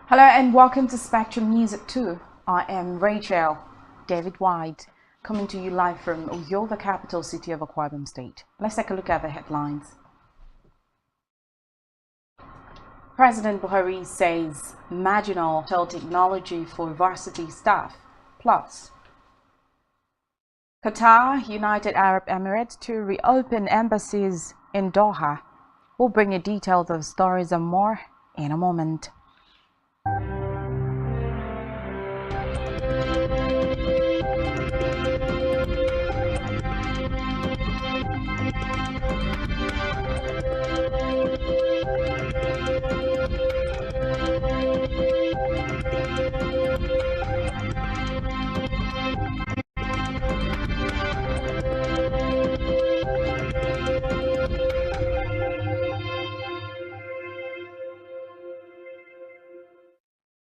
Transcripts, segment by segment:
Hello and welcome to Spectrum News at 2. I am Rachel David White, coming to you live from Uyo, the capital city of Akwa Ibom State. Let's take a look at the headlines. President Buhari says marginal technology for varsity staff plus. Qatar, United Arab Emirates to reopen embassies in Doha. We'll bring you details of stories and more in a moment.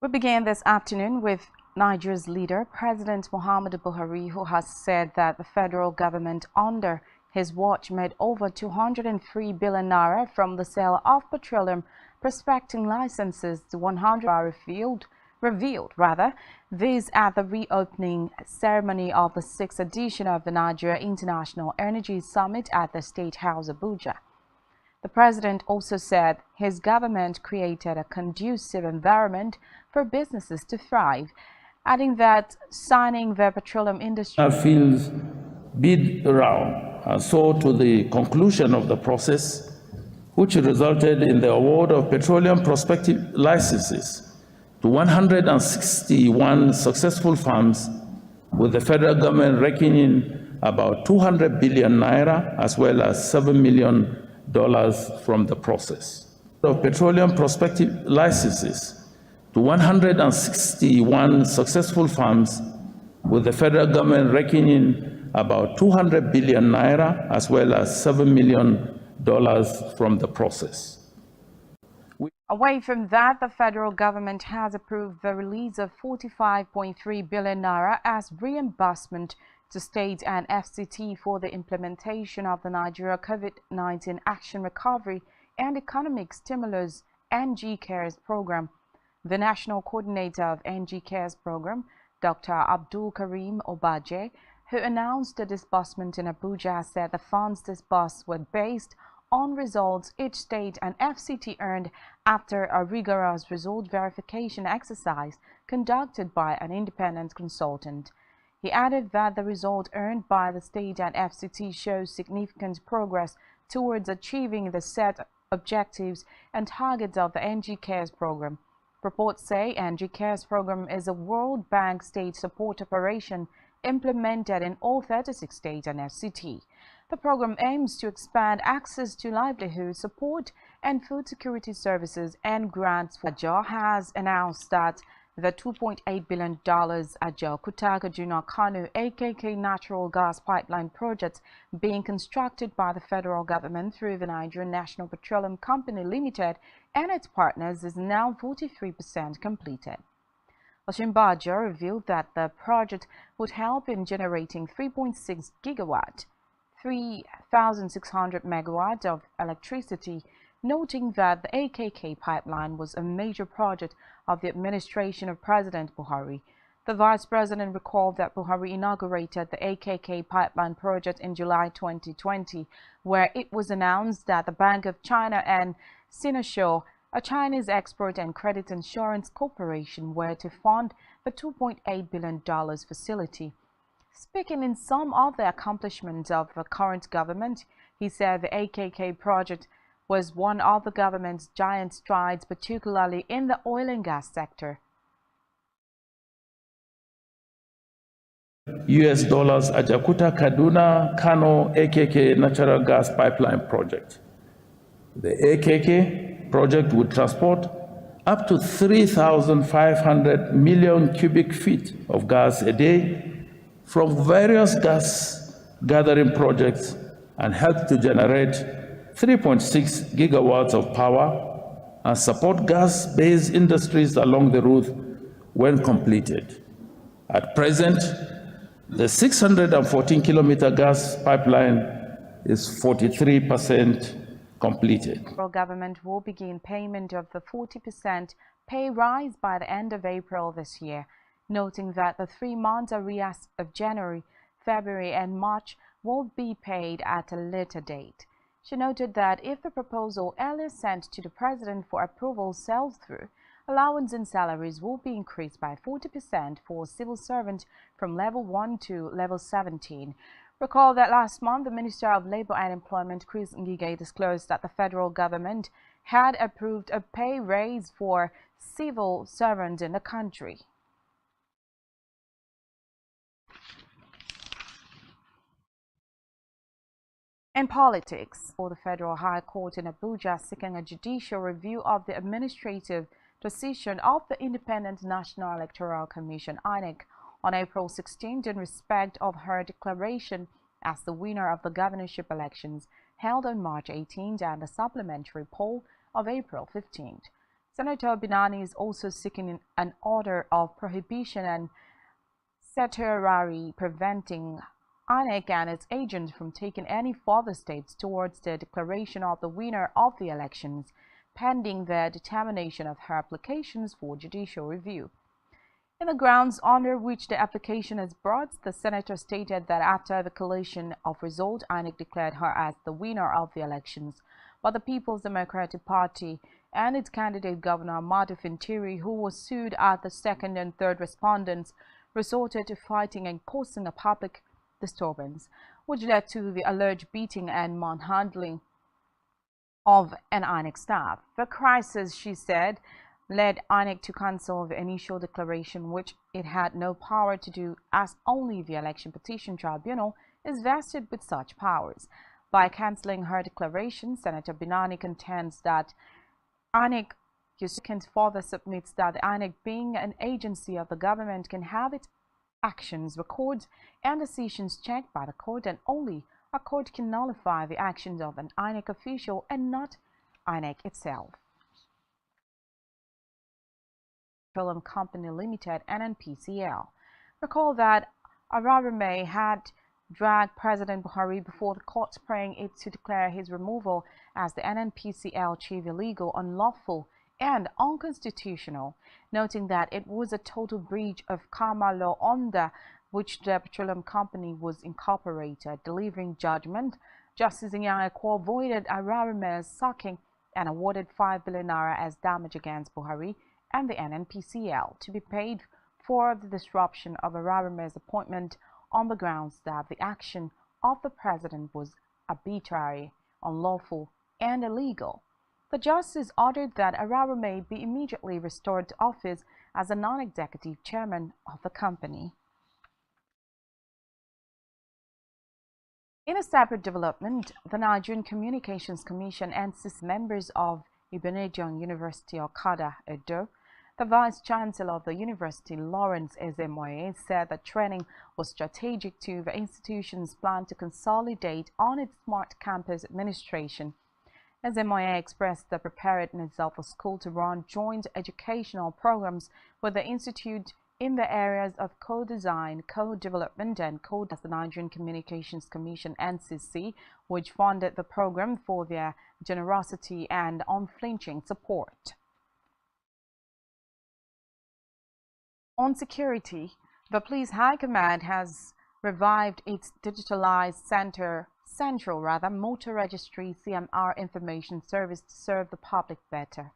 We began this afternoon with Nigeria's leader, President Muhammadu Buhari, who has said that the federal government under his watch made over 203 billion naira from the sale of petroleum prospecting licenses to 100 revealed these at the reopening ceremony of the 6th edition of the Nigeria International Energy Summit at the State House, Abuja. The president also said his government created a conducive environment for businesses to thrive, adding that signing the petroleum industry fields bid round and so to the conclusion of the process, which resulted in the award of petroleum prospective licenses to 161 successful farms, with the federal government reckoning about 200 billion naira as well as $7 million from the process. Of petroleum prospective licenses to 161 successful farms, with the federal government reckoning about 200 billion naira as well as $7 million from the process. Away from that, the federal government has approved the release of 45.3 billion naira as reimbursement to state and FCT for the implementation of the Nigeria COVID-19 Action Recovery and Economic Stimulus NG Cares Program. The National Coordinator of NG Cares Program, Dr. Abdul Karim Obaje, who announced the disbursement in Abuja, said the funds disbursed were based on results each state and FCT earned after a rigorous result verification exercise conducted by an independent consultant. He added that the result earned by the state and FCT shows significant progress towards achieving the set objectives and targets of the NG Cares Program. Reports say NG Cares Program is a World Bank state support operation implemented in all 36 states and FCT. The program aims to expand access to livelihood support and food security services and grants. Ajo has announced that the $2.8 billion Ajo Kutaka Kano AKK natural gas pipeline project being constructed by the federal government through the Nigerian National Petroleum Company Limited and its partners is now 43% completed. Oshimbajo revealed that the project would help in generating 3.6 gigawatt, 3,600 megawatt of electricity, noting that the AKK pipeline was a major project of the administration of President Buhari. The vice president recalled that Buhari inaugurated the AKK pipeline project in July 2020, where it was announced that the Bank of China and Sinosure, a Chinese export and credit insurance corporation, were to fund the $2.8 billion facility. Speaking in some of the accomplishments of the current government, he said the AKK project was one of the government's giant strides, particularly in the oil and gas sector. US dollars Ajakuta Kaduna Kano AKK natural gas pipeline project. The AKK project would transport up to 3,500 million cubic feet of gas a day from various gas gathering projects and help to generate 3.6 gigawatts of power and support gas-based industries along the route when completed. At present, the 614-kilometer gas pipeline is 43% completed. The federal government will begin payment of the 40% pay rise by the end of April this year, noting that the 3 months arrears of January, February and March will be paid at a later date. She noted that if the proposal earlier sent to the President for approval sells through, allowance and salaries will be increased by 40% for civil servants from level 1 to level 17. Recall that last month, the Minister of Labour and Employment, Chris Ngige, disclosed that the federal government had approved a pay raise for civil servants in the country. In politics, for the Federal High Court in Abuja seeking a judicial review of the administrative decision of the Independent National Electoral Commission (INEC) on April 16 in respect of her declaration as the winner of the governorship elections held on March 18 and the supplementary poll of April 15. Senator Binani is also seeking an order of prohibition and certiorari preventing INEC and its agents from taking any further steps towards the declaration of the winner of the elections, pending their determination of her applications for judicial review. In the grounds under which the application is brought, the senator stated that after the collation of results, INEC declared her as the winner of the elections, but the People's Democratic Party and its candidate Governor Madu Fintiri, who was sued at the second and third respondents, resorted to fighting and causing a public disturbance, which led to the alleged beating and manhandling of an INEC staff. The crisis, she said, led INEC to cancel the initial declaration, which it had no power to do, as only the Election Petition Tribunal is vested with such powers. By cancelling her declaration, Senator Binani contends that INEC further submits that the INEC, being an agency of the government, can have its actions, records, and decisions checked by the court, and only a court can nullify the actions of an INEC official and not INEC itself. Petroleum Company Limited, NNPCL. Recall that Ararume had dragged President Buhari before the court, praying it to declare his removal as the NNPCL chief illegal, unlawful, and unconstitutional, noting that it was a total breach of Karma law under which the petroleum company was incorporated. Delivering judgment, Justice Inyang avoided Ararume's sacking and awarded 5 billion naira as damage against Buhari and the NNPCL to be paid for the disruption of Ararume's appointment on the grounds that the action of the president was arbitrary, unlawful, and illegal. The justice ordered that Ararume be immediately restored to office as a non-executive chairman of the company. In a separate development, the Nigerian Communications Commission and 6 members of Ibadan University, Okada, Edo, the Vice-Chancellor of the University, Lawrence Ezemoye, said that training was strategic to the institution's plan to consolidate on its smart campus administration. Ezemoye expressed the preparedness of the school to run joint educational programs with the institute in the areas of co-design, co-development, and as the Nigerian Communications Commission (NCC), which funded the program for their generosity and unflinching support. On security, the Police High Command has revived its digitalized central motor registry CMR information service to serve the public better.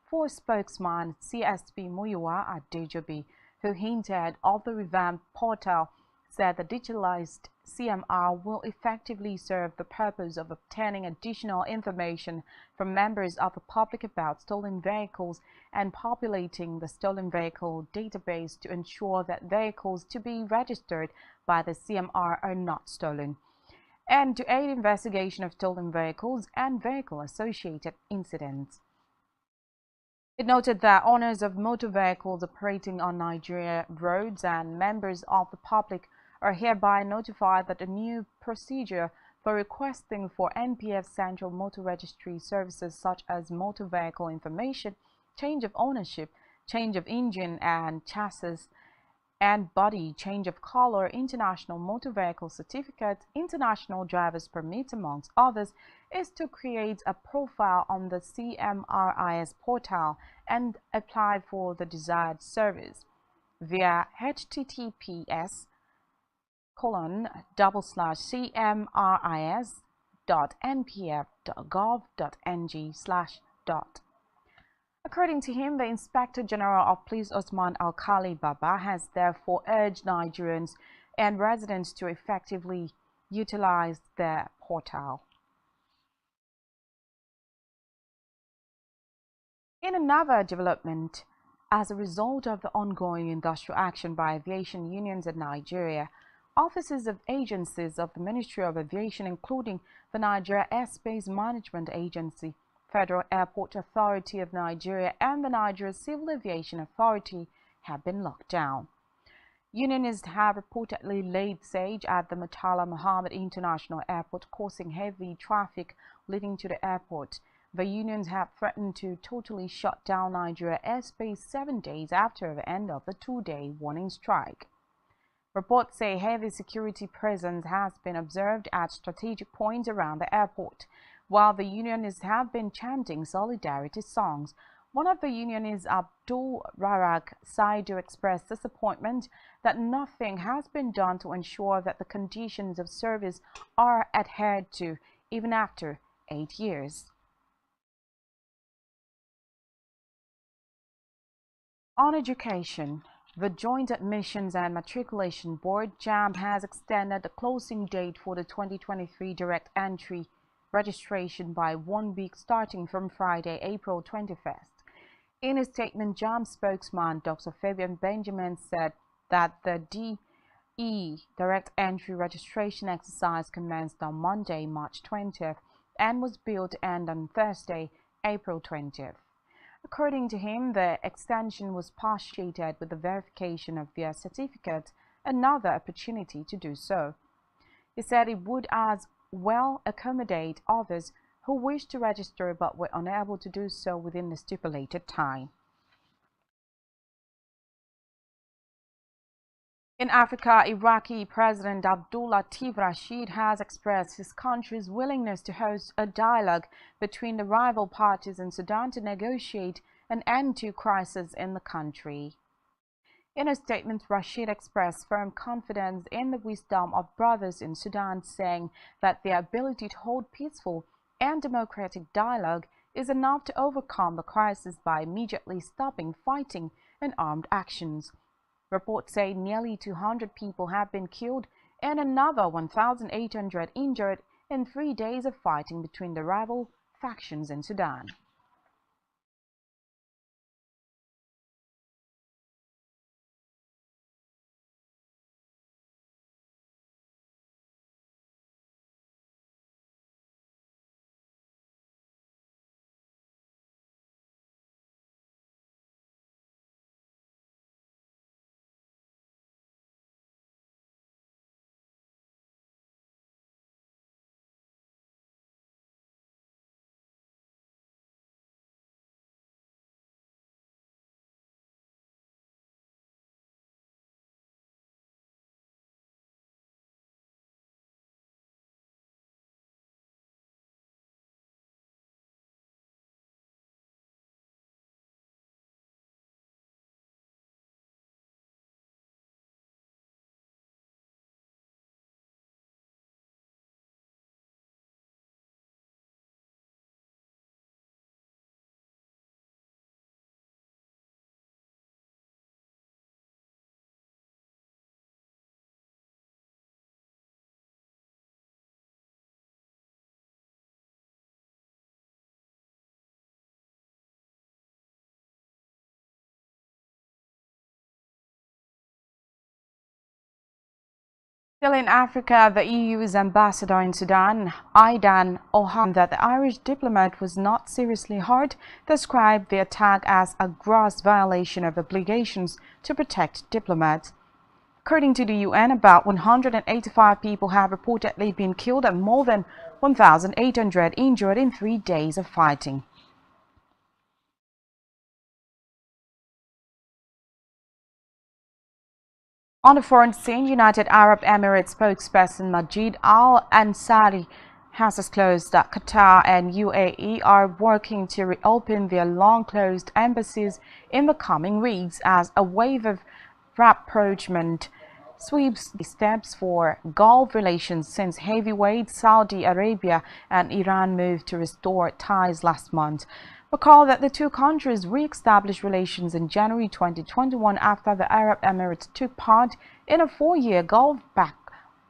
For spokesman CSP Muyiwa Adejobi, who hinted of the revamped portal, said the digitalized CMR will effectively serve the purpose of obtaining additional information from members of the public about stolen vehicles and populating the stolen vehicle database to ensure that vehicles to be registered by the CMR are not stolen, and to aid investigation of stolen vehicles and vehicle-associated incidents. It noted that owners of motor vehicles operating on Nigeria roads and members of the public are hereby notified that a new procedure for requesting for NPF Central Motor Registry services such as motor vehicle information, change of ownership, change of engine and chassis, and body, change of color, international motor vehicle certificate, international driver's permit, amongst others, is to create a profile on the CMRIS portal and apply for the desired service via https://cmris.npf.gov.ng/. According to him, the Inspector General of Police Osman Alkali Baba has therefore urged Nigerians and residents to effectively utilize their portal. In another development, as a result of the ongoing industrial action by aviation unions in Nigeria, offices of agencies of the Ministry of Aviation, including the Nigeria Airspace Management Agency, Federal Airport Authority of Nigeria, and the Nigeria Civil Aviation Authority, have been locked down. Unionists have reportedly laid siege at the Murtala Muhammad International Airport, causing heavy traffic leading to the airport. The unions have threatened to totally shut down Nigeria airspace 7 days after the end of the 2-day warning strike. Reports say heavy security presence has been observed at strategic points around the airport, while the unionists have been chanting solidarity songs. One of the unionists, Abdul Rarak Saidu, expressed disappointment that nothing has been done to ensure that the conditions of service are adhered to even after 8 years. On education, the Joint Admissions and Matriculation Board, JAMB, has extended the closing date for the 2023 direct entry registration by 1 week starting from Friday, April 21st. In a statement, JAMB spokesman Dr. Fabian Benjamin said that the DE direct entry registration exercise commenced on Monday, March 20th and was billed to end on Thursday, April 20th. According to him, the extension was partiated with the verification of their certificate, another opportunity to do so. He said it would as well accommodate others who wished to register but were unable to do so within the stipulated time. In Africa, Iraqi President Abdul Latif Rashid has expressed his country's willingness to host a dialogue between the rival parties in Sudan to negotiate an end to crisis in the country. In a statement, Rashid expressed firm confidence in the wisdom of brothers in Sudan, saying that their ability to hold peaceful and democratic dialogue is enough to overcome the crisis by immediately stopping fighting and armed actions. Reports say nearly 200 people have been killed and another 1,800 injured in 3 days of fighting between the rival factions in Sudan. Still in Africa, the EU's ambassador in Sudan, Aidan O'Hanlon, that the Irish diplomat was not seriously hurt, described the attack as a gross violation of obligations to protect diplomats. According to the UN, about 185 people have reportedly been killed and more than 1,800 injured in 3 days of fighting. On the foreign scene, United Arab Emirates spokesperson Majid Al Ansari has disclosed that Qatar and UAE are working to reopen their long-closed embassies in the coming weeks as a wave of rapprochement sweeps the steps for Gulf relations since heavyweight Saudi Arabia and Iran moved to restore ties last month. Recall that the two countries re-established relations in January 2021 after the Arab Emirates took part in a 4-year Gulf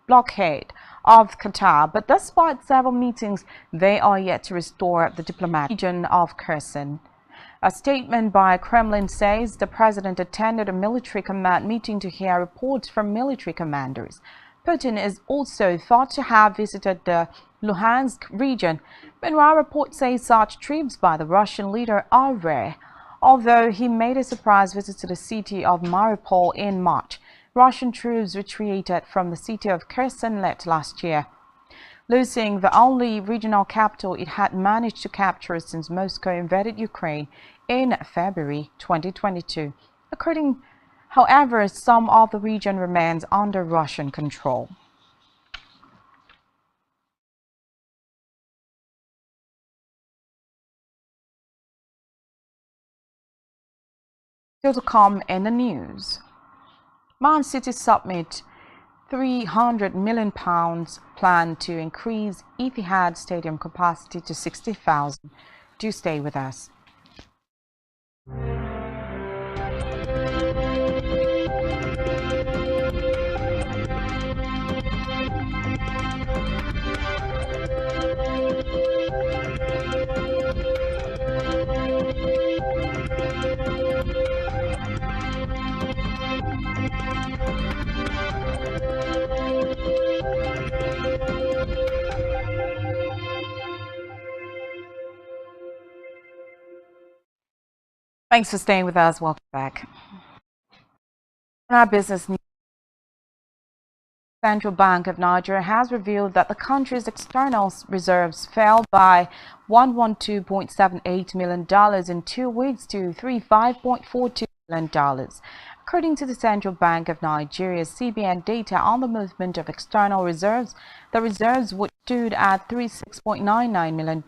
blockade of Qatar, but despite several meetings, they are yet to restore the diplomatic region of Kherson. A statement by Kremlin says the president attended a military command meeting to hear reports from military commanders. Putin is also thought to have visited the Luhansk region. Meanwhile, reports say such trips by the Russian leader are rare. Although he made a surprise visit to the city of Mariupol in March, Russian troops retreated from the city of Kherson late last year, losing the only regional capital it had managed to capture since Moscow invaded Ukraine in February 2022. However, some of the region remains under Russian control. Still to come in the news. Man City submit £300 million plan to increase Etihad Stadium capacity to 60,000. Do stay with us. Thanks for staying with us. Welcome back. In our business news, the Central Bank of Nigeria has revealed that the country's external reserves fell by $112.78 million in 2 weeks to $35.42 million. According to the Central Bank of Nigeria's CBN data on the movement of external reserves, the reserves, which stood at $36.99 million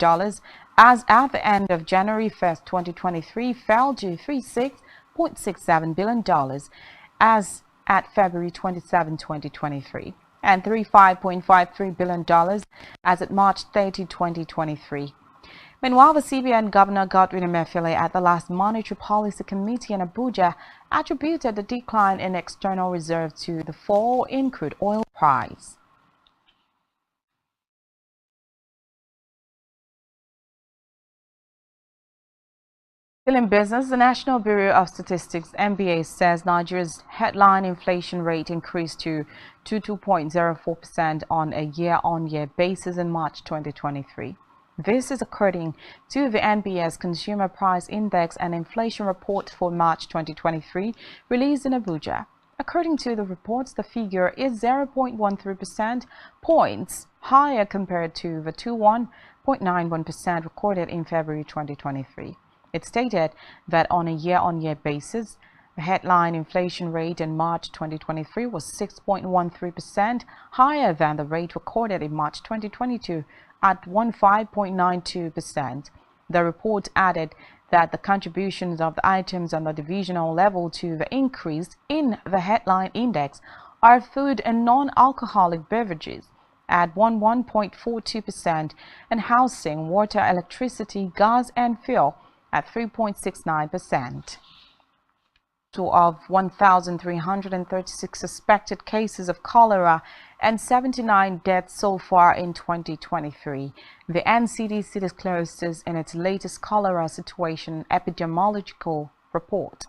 as at the end of January 1st, 2023, fell to $36.67 billion as at February 27, 2023, and $35.53 billion as at March 30, 2023. Meanwhile, the CBN Governor Godwin Emefiele at the last Monetary Policy Committee in Abuja attributed the decline in external reserves to the fall in crude oil price. Still in business, the National Bureau of Statistics (NBA) says Nigeria's headline inflation rate increased to 22.04% on a year-on-year basis in March 2023. This is according to the NBS Consumer Price Index and Inflation Report for March 2023, released in Abuja. According to the reports, the figure is 0.13% points higher compared to the 21.91% recorded in February 2023. It stated that on a year-on-year basis, the headline inflation rate in March 2023 was 6.13%, higher than the rate recorded in March 2022 at 15.92%. The report added that the contributions of the items on the divisional level to the increase in the headline index are food and non-alcoholic beverages at 11.42% and housing, water, electricity, gas and fuel at 3.69%. Of 1,336 suspected cases of cholera and 79 deaths so far in 2023. The NCDC disclosed this in its latest cholera situation epidemiological report.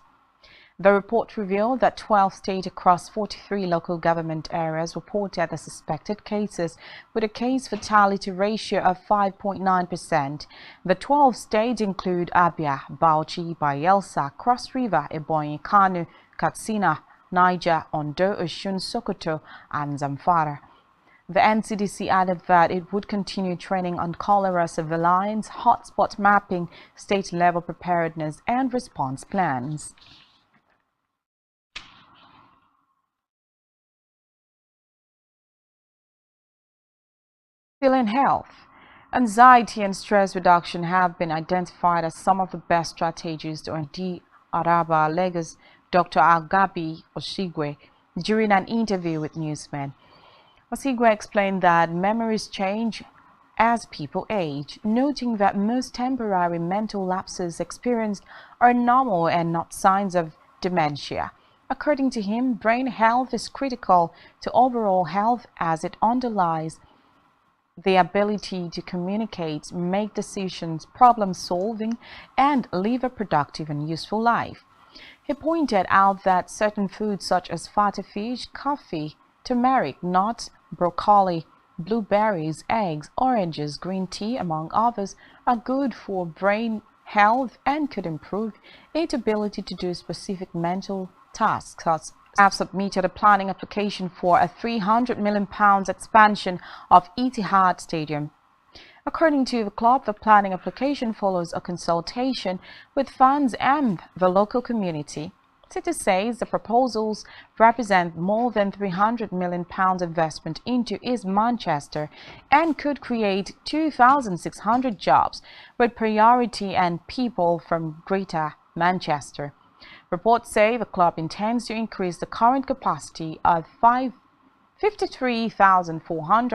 The report revealed that 12 states across 43 local government areas reported the suspected cases, with a case fatality ratio of 5.9%. The 12 states include Abia, Bauchi, Bayelsa, Cross River, Ebonyi, Kano, Katsina, Niger, Ondo, Osun, Sokoto, and Zamfara. The NCDC added that it would continue training on cholera surveillance, hotspot mapping, state-level preparedness, and response plans. Still in health, anxiety and stress reduction have been identified as some of the best strategies to D. Araba, Lagos, Dr. Agabi Osigwe, during an interview with Newsmen. Osigwe explained that memories change as people age, noting that most temporary mental lapses experienced are normal and not signs of dementia. According to him, brain health is critical to overall health as it underlies the ability to communicate, make decisions, problem solving, and live a productive and useful life. He pointed out that certain foods such as fatty fish, coffee, turmeric, nuts, broccoli, blueberries, eggs, oranges, green tea, among others, are good for brain health and could improve its ability to do specific mental tasks. Have submitted a planning application for a £300 million expansion of Etihad Stadium. According to the club, the planning application follows a consultation with fans and the local community. City says the proposals represent more than £300 million investment into East Manchester and could create 2,600 jobs, with priority and people from Greater Manchester. Reports say the club intends to increase the current capacity of 53,400